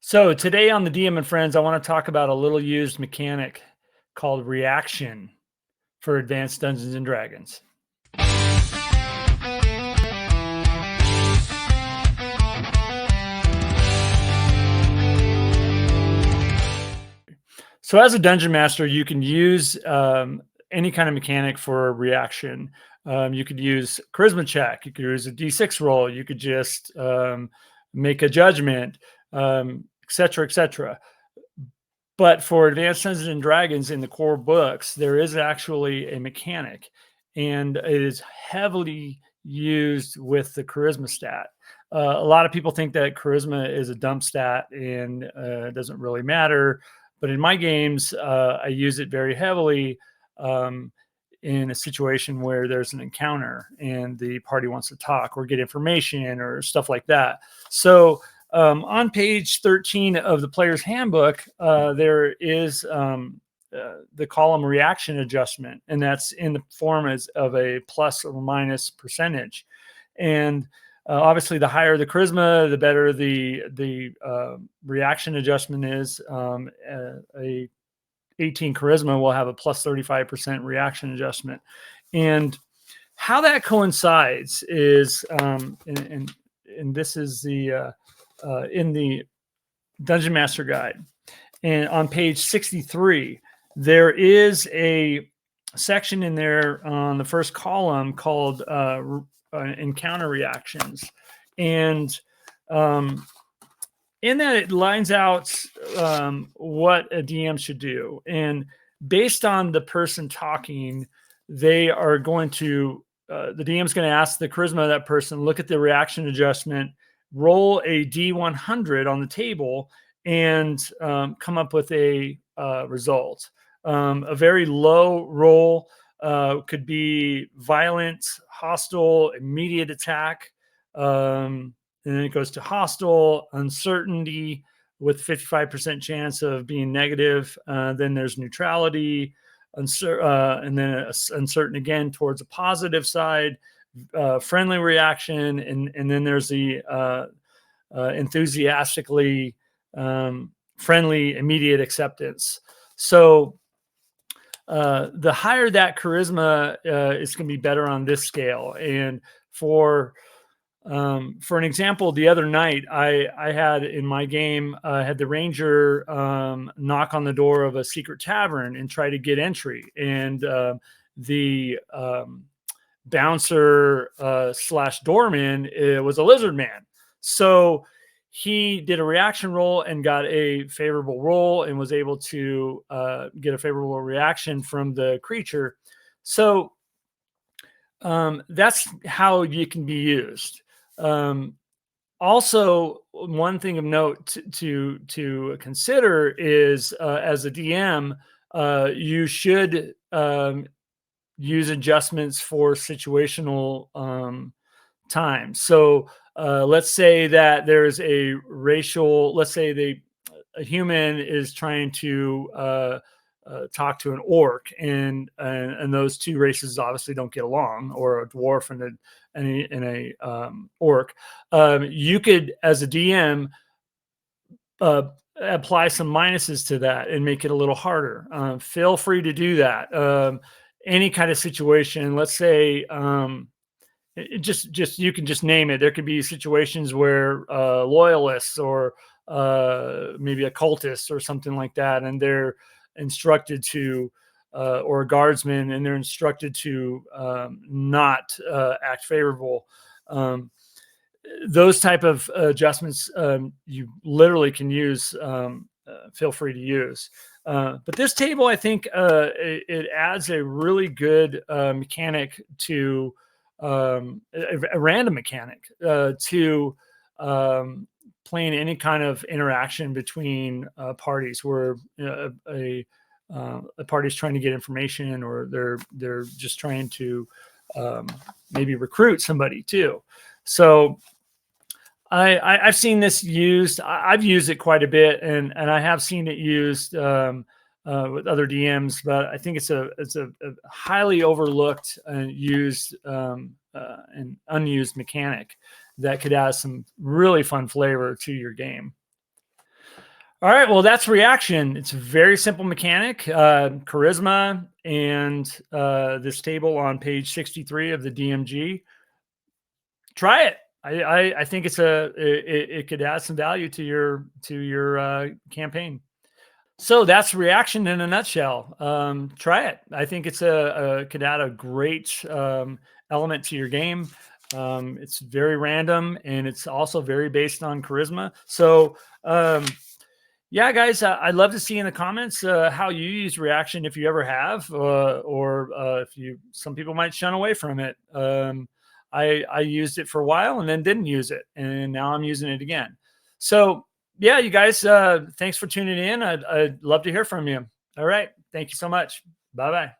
So today on the DM and Friends, I want to talk about a little used mechanic called reaction for Advanced Dungeons and Dragons. So as a dungeon master, you can use any kind of mechanic for a reaction. You could use charisma check. You could use a D6 roll. You could just make a judgment, etc., etc. But for Advanced Dungeons and Dragons in the core books, there is actually a mechanic, and it is heavily used with the charisma stat. A lot of people think that charisma is a dump stat and it doesn't really matter. But in my games, I use it very heavily in a situation where there's an encounter and the party wants to talk or get information or stuff like that. So on page 13 of the player's handbook, there is the column reaction adjustment, and that's in the form of a plus or minus percentage. And obviously, the higher the charisma, the better the reaction adjustment is. A 18 charisma will have a plus 35% reaction adjustment. And how that coincides is, and this is the in the Dungeon Master Guide. And on page 63, there is a section in there on the first column called encounter reactions. And in that, it lines out what a DM should do. And based on the person talking, they are going to, the DM is going to ask the charisma of that person, look at the reaction adjustment, roll a D100 on the table, and come up with a result. A very low roll could be violent, hostile, immediate attack. And then it goes to hostile, uncertainty with 55% chance of being negative. Then there's neutrality, and then uncertain again towards a positive side, friendly reaction, and then there's the enthusiastically friendly immediate acceptance. So the higher that charisma is going to be better on this scale. And for an example, the other night I had in my game, had the ranger knock on the door of a secret tavern and try to get entry, and the bouncer slash doorman was a lizard man. So he did a reaction roll and got a favorable roll and was able to get a favorable reaction from the creature. So that's how you can be used. Also, one thing of note to consider is as a DM, you should use adjustments for situational times. So let's say that there's a racial, let's say a human is trying to talk to an orc, and those two races obviously don't get along, or a dwarf and a orc. You could, as a DM, apply some minuses to that and make it a little harder. Feel free to do that. Any kind of situation, let's say, just you can just name it. There could be situations where loyalists or maybe a cultist or something like that, and they're instructed to, or a guardsman, and they're instructed to not act favorable. Those type of adjustments you literally can use. Feel free to use. But this table, I think, it adds a really good mechanic to a random mechanic to playing any kind of interaction between parties, where a party's trying to get information, or they're just trying to maybe recruit somebody too. So I've seen this used. I've used it quite a bit, and I have seen it used with other DMs. But I think it's a highly overlooked and used and unused mechanic that could add some really fun flavor to your game. All right, well, that's reaction. It's a very simple mechanic, charisma, and this table on page 63 of the DMG. Try it. I think it could add some value to your campaign. So that's reaction in a nutshell. Try it. I think it's could add a great element to your game. It's very random, and it's also very based on charisma. So yeah, guys, I'd love to see in the comments how you use reaction, if you ever have, or if you. Some people might shun away from it. I used it for a while and then didn't use it, and now I'm using it again. So yeah, you guys, thanks for tuning in. I'd love to hear from you. All right, thank you so much. Bye bye.